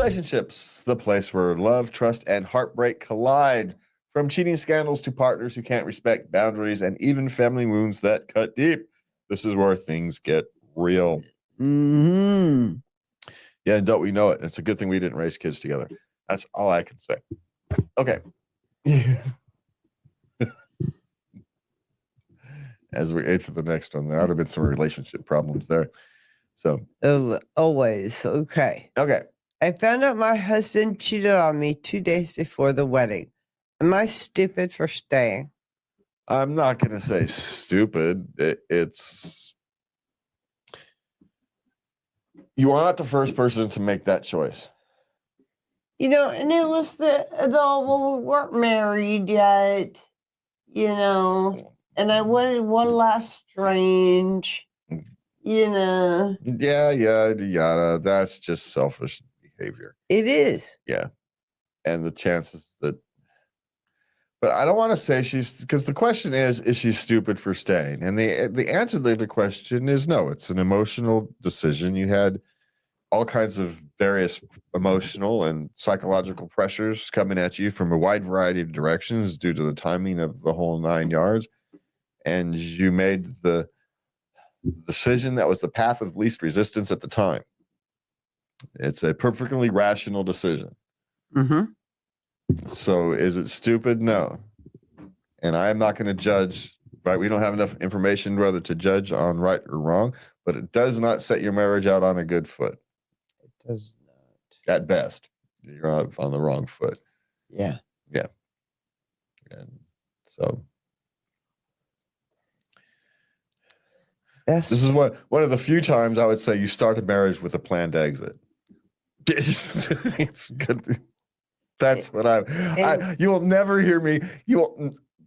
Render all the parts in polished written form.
Relationships, the place where love, trust, and heartbreak collide. From cheating scandals to partners who can't respect boundaries and even family wounds that cut deep. This is where things get real. Mm-hmm. Yeah, and don't we know it? It's a good thing we didn't raise kids together. That's all I can say. Okay. As we age to the next one, there ought to have been some relationship problems there. So, Always. Okay. okay. I found out my husband cheated on me 2 days before the wedding. Am I stupid for staying? I'm not going to say stupid. It's you are not the first person to make that choice. And it was well, we weren't married yet, and I wanted one last strange, Yeah, yada. That's just selfish behavior. It is. Yeah. And the chances that, but I don't want to say because the question is she stupid for staying? And the answer to the question is no. It's an emotional decision. You had all kinds of various emotional and psychological pressures coming at you from a wide variety of directions due to the timing of the whole 9 yards. And you made the decision that was the path of least resistance at the time. It's a perfectly rational decision. Mm-hmm. So is it stupid? No. And I am not going to judge, right? We don't have enough information whether to judge on right or wrong, but it does not set your marriage out on a good foot. It does not. At best, you're on the wrong foot. Yeah. Yeah. And so this is one of the few times I would say you start a marriage with a planned exit. It's good. That's what you will never hear me.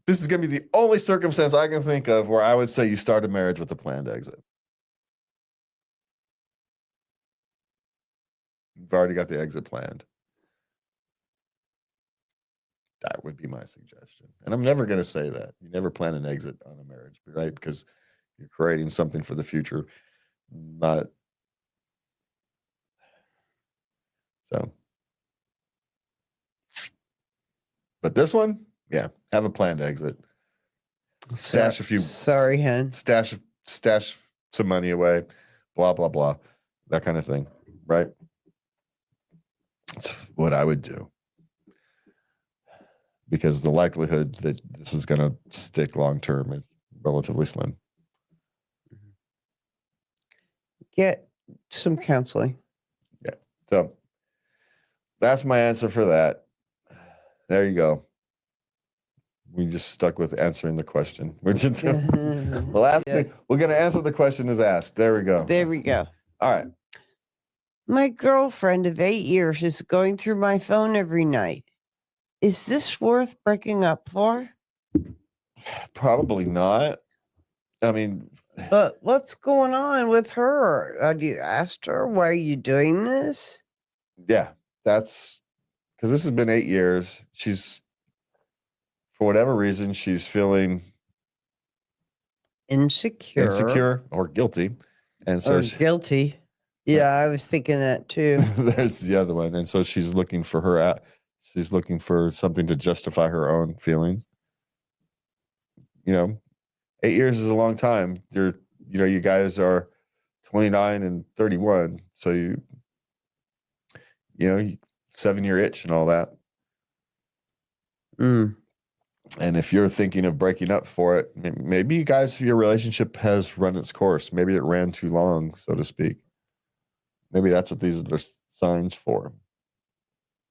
This is going to be the only circumstance I can think of where I would say you start a marriage with a planned exit. You've already got the exit planned. That would be my suggestion. And I'm never going to say that. You never plan an exit on a marriage, right? Because you're creating something for the future. Not so. But this one, yeah, have a planned exit. Stash a few. Sorry, hen. Stash some money away. Blah blah blah. That kind of thing, right? That's what I would do. Because the likelihood that this is going to stick long term is relatively slim. Get some counseling. Yeah. So that's my answer for that. There you go. We just stuck with answering the question. We're just the last thing we're going to answer the question is asked. There we go. There we go. All right. My girlfriend of 8 years is going through my phone every night. Is this worth breaking up for? Probably not. I mean, but what's going on with her? Have you asked her why are you doing this? Yeah, that's because this has been 8 years. She's, for whatever reason, she's feeling insecure or guilty. And so guilty. Yeah, I was thinking that too. There's the other one. And so she's looking for she's looking for something to justify her own feelings. 8 years is a long time. You guys are 29 and 31. So you 7-year itch and all that. Mm. And if you're thinking of breaking up for it, maybe your relationship has run its course. Maybe it ran too long, so to speak. Maybe that's what these are signs for.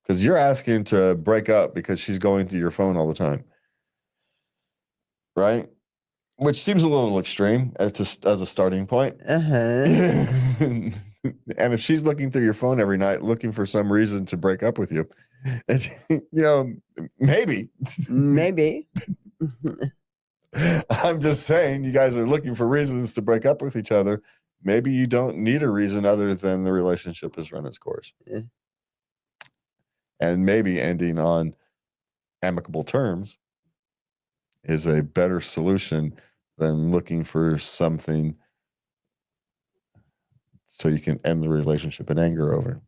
Because you're asking to break up because she's going through your phone all the time. Right? Which seems a little extreme as a starting point. Uh-huh. And if she's looking through your phone every night looking for some reason to break up with you, maybe. Maybe. I'm just saying, you guys are looking for reasons to break up with each other. Maybe you don't need a reason other than the relationship has run its course. Yeah. And maybe ending on amicable terms is a better solution than looking for something so you can end the relationship in anger over.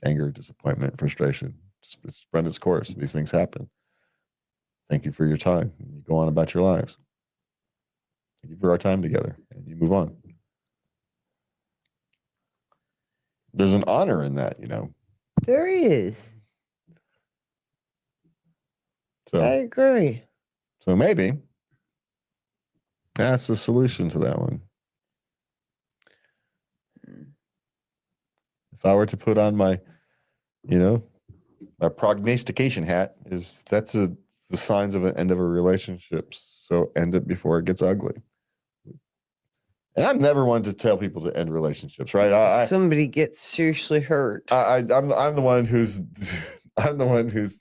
anger, disappointment, frustration. It's run its course. These things happen. Thank you for your time. You go on about your lives. Thank you for our time together, and you move on. There's an honor in that, There is. I So, agree. so maybe that's the solution to that one. If I were to put on my, my prognostication hat, that's the signs of an end of a relationship. So end it before it gets ugly. And I've never wanted to tell people to end relationships, right? Somebody gets seriously hurt. I'm the one who's I'm the one who's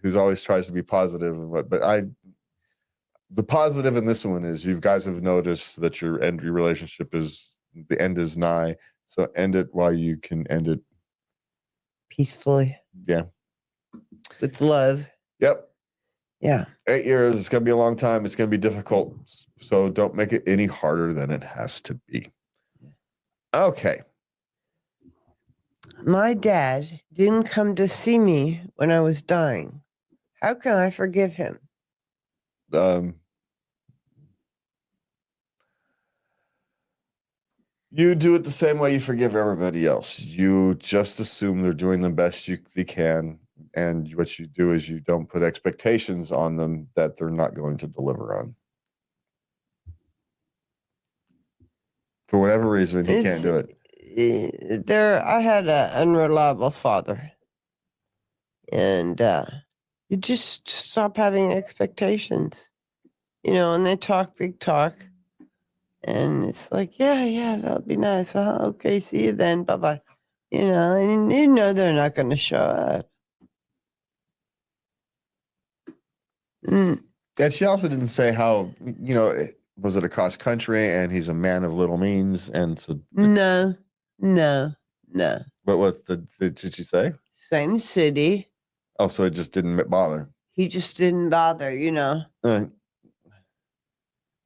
who's always tries to be positive and what, but the positive in this one is you guys have noticed that your relationship is the end is nigh, so end it while you can end it Peacefully. Yeah. With love. Yep. Yeah. 8 years. It's going to be a long time. It's going to be difficult. So don't make it any harder than it has to be. Okay. My dad didn't come to see me when I was dying. How can I forgive him? You do it the same way you forgive everybody else. You just assume they're doing the best they can. And what you do is you don't put expectations on them that they're not going to deliver on. For whatever reason, he can't do it. I had an unreliable father. And you just stop having expectations. And they talk big talk. And it's like, yeah, that'll be nice. Okay, see you then. Bye-bye. And they're not going to show up. And she also didn't say how, was it across country and he's a man of little means? And so. No. What did she say? Same city. Oh, so it just didn't bother. He just didn't bother,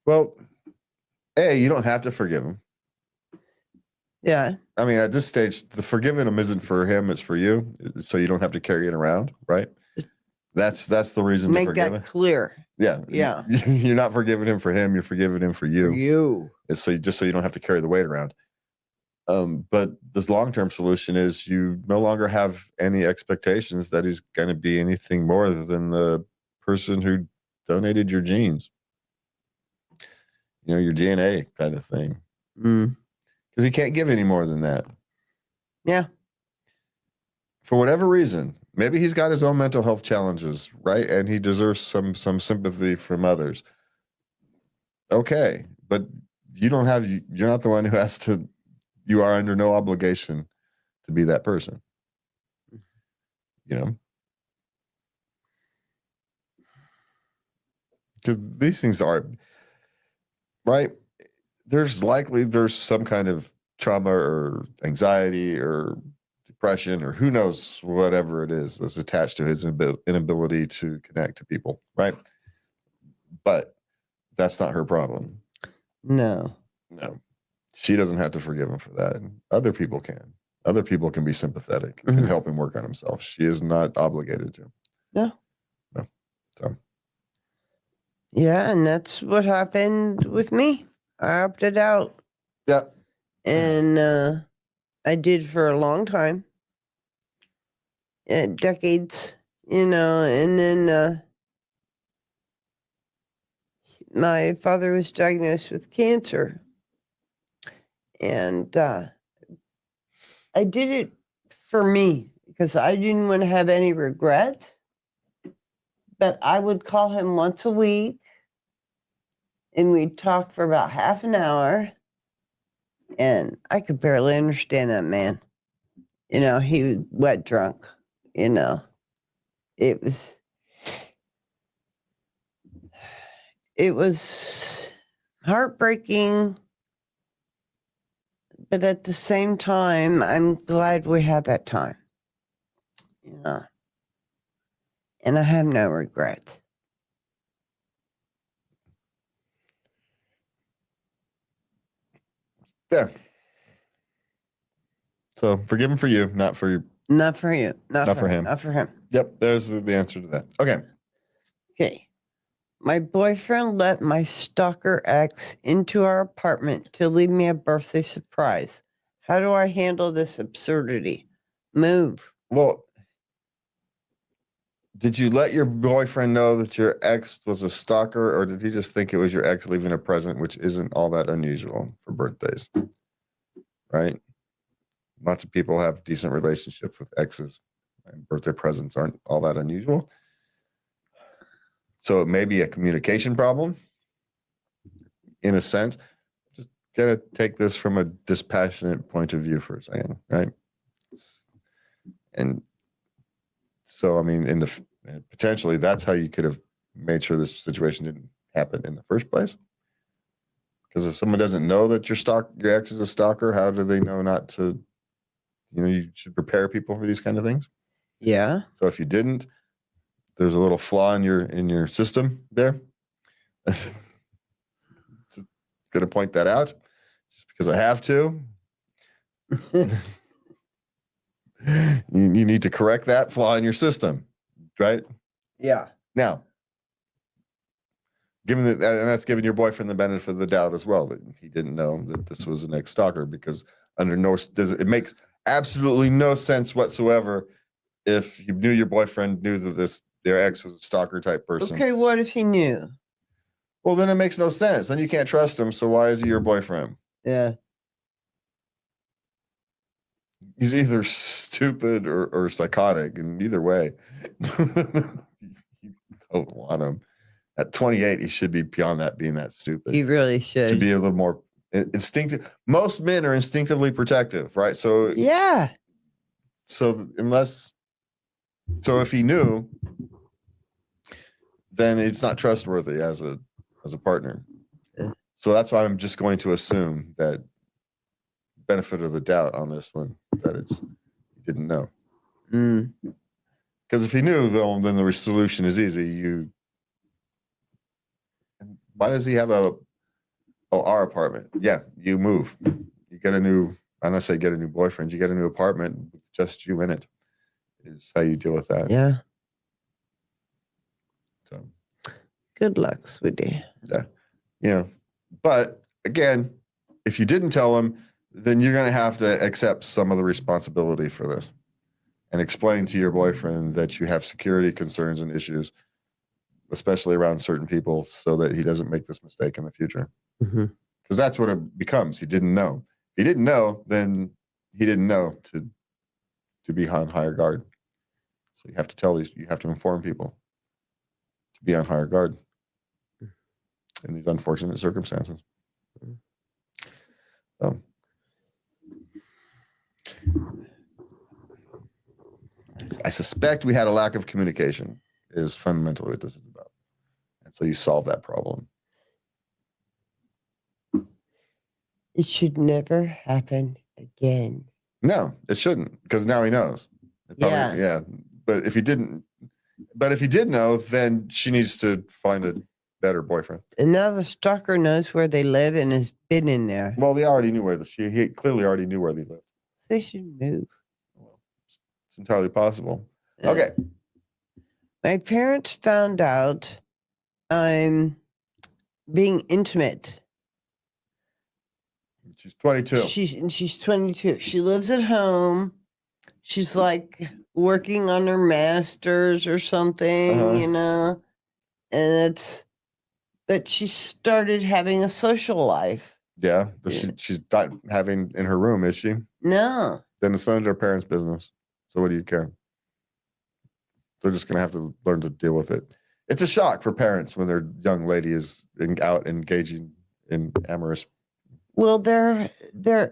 Well, you don't have to forgive him. Yeah. I mean, at this stage, the forgiving him isn't for him; it's for you. So you don't have to carry it around, right? That's the reason to forgive him. Make that clear. Yeah. You're not forgiving him for him. You're forgiving him for you. For you. It's so you don't have to carry the weight around. But this long-term solution is you no longer have any expectations that he's going to be anything more than the person who donated your genes. Your DNA kind of thing. Because he can't give any more than that. Yeah. For whatever reason, maybe he's got his own mental health challenges, right? And he deserves some sympathy from others. Okay, but you're not the one who has to. You are under no obligation to be that person. Because these things are right. There's some kind of trauma or anxiety or depression or who knows whatever it is that's attached to his inability to connect to people, right? But that's not her problem. No. She doesn't have to forgive him for that. Other people can. Other people can be sympathetic and can help him work on himself. She is not obligated to. No. So. Yeah, and that's what happened with me. I opted out. Yeah. And I did for a long time. Decades, and then my father was diagnosed with cancer. And I did it for me because I didn't want to have any regrets. But I would call him once a week and we'd talk for about half an hour. And I could barely understand that man. He was wet drunk, It was heartbreaking. But at the same time, I'm glad we had that time. And I have no regrets. Yeah. So forgive him for you, not for you. Not for you. Not for him. Not for him. Yep, there's the answer to that. Okay. Okay. My boyfriend let my stalker ex into our apartment to leave me a birthday surprise. How do I handle this absurdity? Move. Well, did you let your boyfriend know that your ex was a stalker, or did he just think it was your ex leaving a present, which isn't all that unusual for birthdays? Right? Lots of people have decent relationships with exes, and birthday presents aren't all that unusual. So it may be a communication problem in a sense. Just gotta take this from a dispassionate point of view for a second, right? And so, I mean, potentially that's how you could have made sure this situation didn't happen in the first place. Because if someone doesn't know that your ex is a stalker, how do they know not to? You should prepare people for these kind of things. Yeah. So if you didn't, there's a little flaw in your system there. Just going to point that out, just because I have to. You need to correct that flaw in your system, right? Yeah. Now, given that, and that's giving your boyfriend the benefit of the doubt as well, that he didn't know that this was an ex-stalker, because it makes absolutely no sense whatsoever if you knew your boyfriend knew that their ex was a stalker type person. Okay, what if he knew? Well, then it makes no sense. Then you can't trust him. So why is he your boyfriend? Yeah. He's either stupid or psychotic, and either way, you don't want him. At 28, he should be beyond that, being that stupid. He really should. Should be a little more instinctive. Most men are instinctively protective, right? So yeah. So if he knew, then it's not trustworthy as a partner. Yeah. So that's why I'm just going to assume that benefit of the doubt on this one, that he didn't know. Because if he knew, then the solution is easy. Why does he have our apartment? Yeah, you move. You get I'm not say get a new boyfriend. You get a new apartment with just you in it. Is how you deal with that. Yeah. So good luck, sweetie. Yeah. But again, if you didn't tell him, then you're going to have to accept some of the responsibility for this and explain to your boyfriend that you have security concerns and issues, especially around certain people, so that he doesn't make this mistake in the future. Because that's what it becomes. He didn't know. If he didn't know, then he didn't know to be on higher guard. So you have to inform people to be on higher guard in these unfortunate circumstances. So I suspect we had a lack of communication is fundamentally what this is about. And so you solve that problem. It should never happen again. No, it shouldn't, because now he knows. Yeah. But if he did know, then she needs to find a better boyfriend. And now the stalker knows where they live and has been in there. Well, they already knew he clearly already knew where they lived. They should move. Well, it's entirely possible. Okay. My parents found out I'm being intimate. She's 22. She's 22. She lives at home. She's like working on her master's or something, and it's that she started having a social life. Yeah, but she's not having in her room, is she? No. Then it's none of their parents' business. So what do you care? They're just going to have to learn to deal with it. It's a shock for parents when their young lady is out engaging in amorous. Well, they're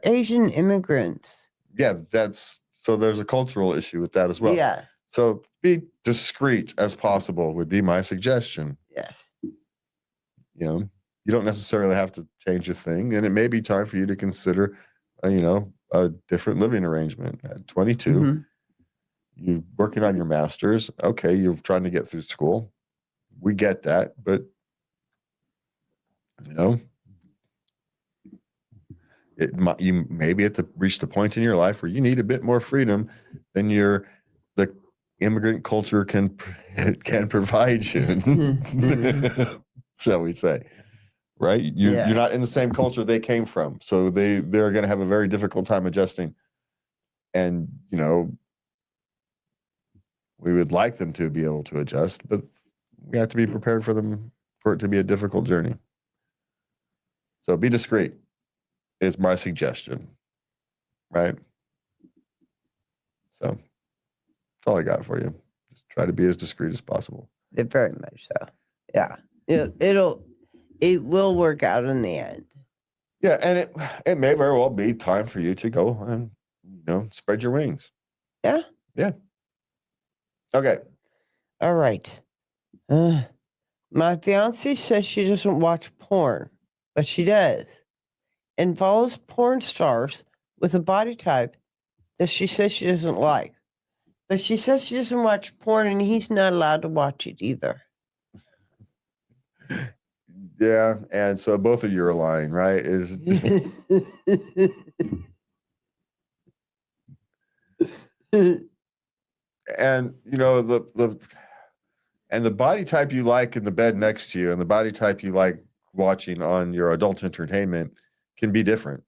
Asian immigrants. Yeah, so there's a cultural issue with that as well. Yeah. So be discreet as possible would be my suggestion. Yes. You don't necessarily have to change a thing, and it may be time for you to consider, a different living arrangement. At 22, you're working on your master's. Okay, you're trying to get through school. We get that, but You maybe reach the point in your life where you need a bit more freedom than the immigrant culture can provide you. Shall we say? Right? You're not in the same culture they came from, so they're going to have a very difficult time adjusting. And we would like them to be able to adjust, but we have to be prepared for it to be a difficult journey. So be discreet is my suggestion, right? So that's all I got for you. Just try to be as discreet as possible. Very much so. Yeah, it will work out in the end. Yeah, and it may very well be time for you to go and spread your wings. Yeah. Okay. All right. My fiance says she doesn't watch porn, but she does, and follows porn stars with a body type that she says she doesn't like. But she says she doesn't watch porn, and he's not allowed to watch it either. Yeah, and so both of you are lying, right? And the body type you like in the bed next to you and the body type you like watching on your adult entertainment can be different.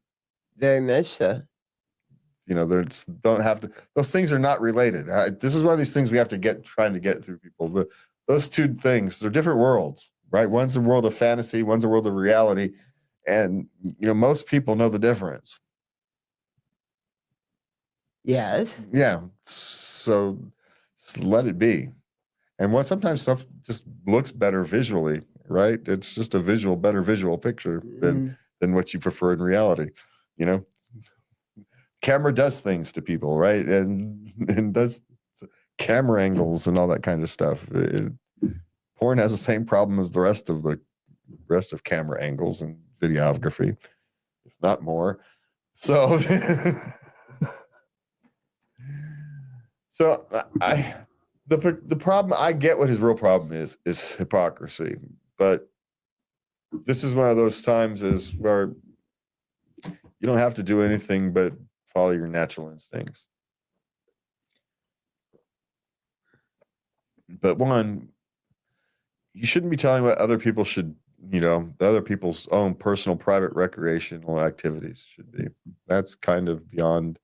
Very much so. Those things are not related. This is one of these things we have to trying to get through people. Those two things, they're different worlds, right? One's a world of fantasy, one's a world of reality. And, most people know the difference. Yes. Yeah. So just let it be. And sometimes stuff just looks better visually, right? It's just a better visual picture than what you prefer in reality. Camera does things to people, right? And does camera angles and all that kind of stuff. Porn has the same problem as the rest of camera angles and videography, if not more. So, the problem, I get what his real problem is hypocrisy, but this is one of those times where you don't have to do anything but follow your natural instincts. But one, you shouldn't be telling what other people should, other people's own personal private recreational activities should be. That's kind of beyond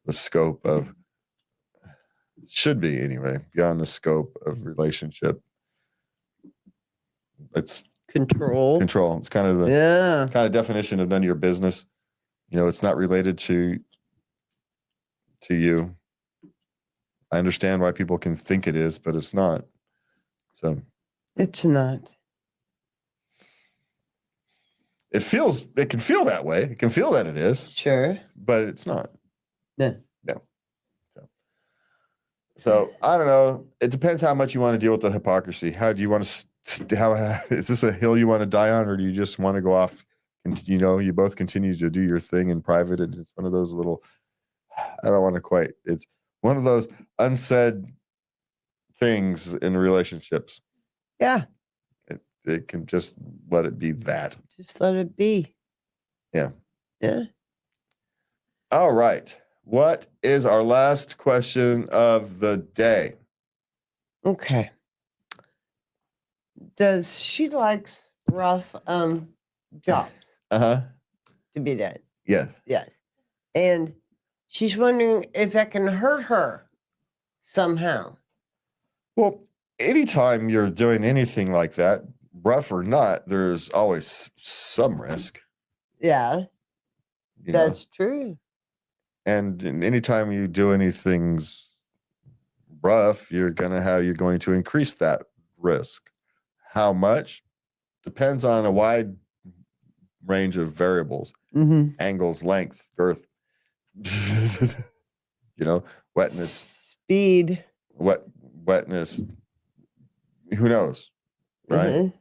the scope of, should be anyway, beyond the scope of relationship. It's control. It's kind of the definition of none of your business. It's not related to you. I understand why people can think it is, but it's not. So it's not. It can feel that way. It can feel that it is. Sure. But it's not. No. So I don't know. It depends how much you want to deal with the hypocrisy. How do you want to, is this a hill you want to die on, or do you just want to go off and, you both continue to do your thing in private? And it's one of those little, I don't want to quite, it's one of those unsaid things in relationships. Yeah. It can just let it be that. Just let it be. Yeah. Yeah. All right. What is our last question of the day? Okay. Does she likes rough jobs to be done? Yes. Yes. And she's wondering if that can hurt her somehow. Well, anytime you're doing anything like that, rough or not, there's always some risk. Yeah. That's true. And anytime you do anything rough, you're going to increase that risk. How much? Depends on a wide range of variables. Angles, length, girth, wetness. Speed. Wetness. Who knows? Right?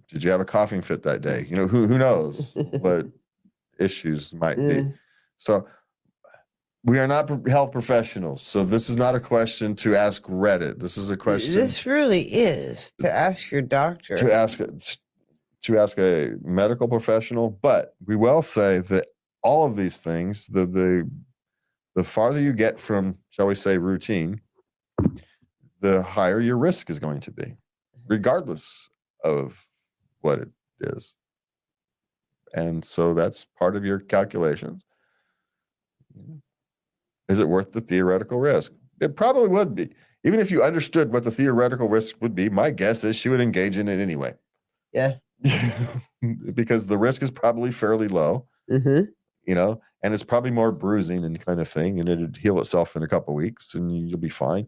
Did you have a coughing fit that day? Who knows what issues might be. So we are not health professionals. So this is not a question to ask Reddit. This is a question. This really is to ask your doctor. to ask a medical professional, but we will say that all of these things, the farther you get from, shall we say, routine, the higher your risk is going to be, regardless of what it is. And so that's part of your calculations. Is it worth the theoretical risk? It probably would be. Even if you understood what the theoretical risk would be, my guess is she would engage in it anyway. Yeah. Because the risk is probably fairly low, Mm-hmm. And it's probably more bruising and kind of thing, and it'd heal itself in a couple of weeks and you'll be fine.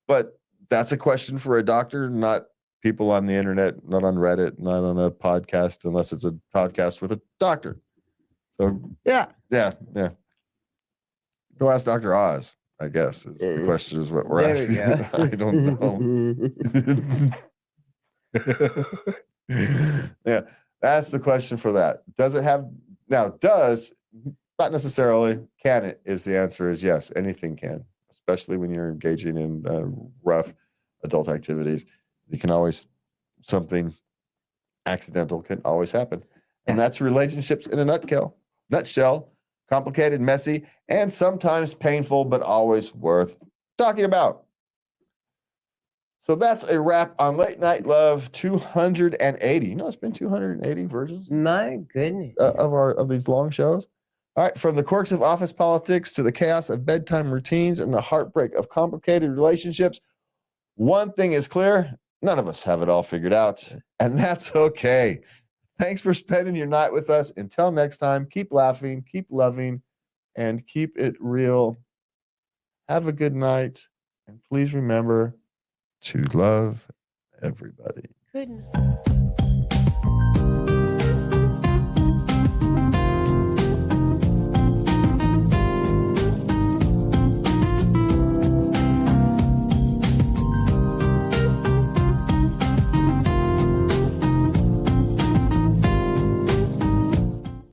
But that's a question for a doctor, not people on the internet, not on Reddit, not on a podcast, unless it's a podcast with a doctor. So yeah. Go ask Dr. Oz, I guess. Is the question is what we're There asking. we go. I don't know. Yeah, that's the question for that. Does it have now? Not necessarily. Can it? Is the answer is yes. Anything can, especially when you're engaging in rough adult activities. You can always something accidental can always happen, and that's relationships in a nutshell. Complicated, messy, and sometimes painful, but always worth talking about. So that's a wrap on Late Night Love 280. It's been 280 versions My goodness. of these long shows. All right, from the quirks of office politics to the chaos of bedtime routines and the heartbreak of complicated relationships, one thing is clear: none of us have it all figured out, and that's okay. Thanks for spending your night with us. Until next time, keep laughing, keep loving, and keep it real. Have a good night, and please remember to love everybody. Good night.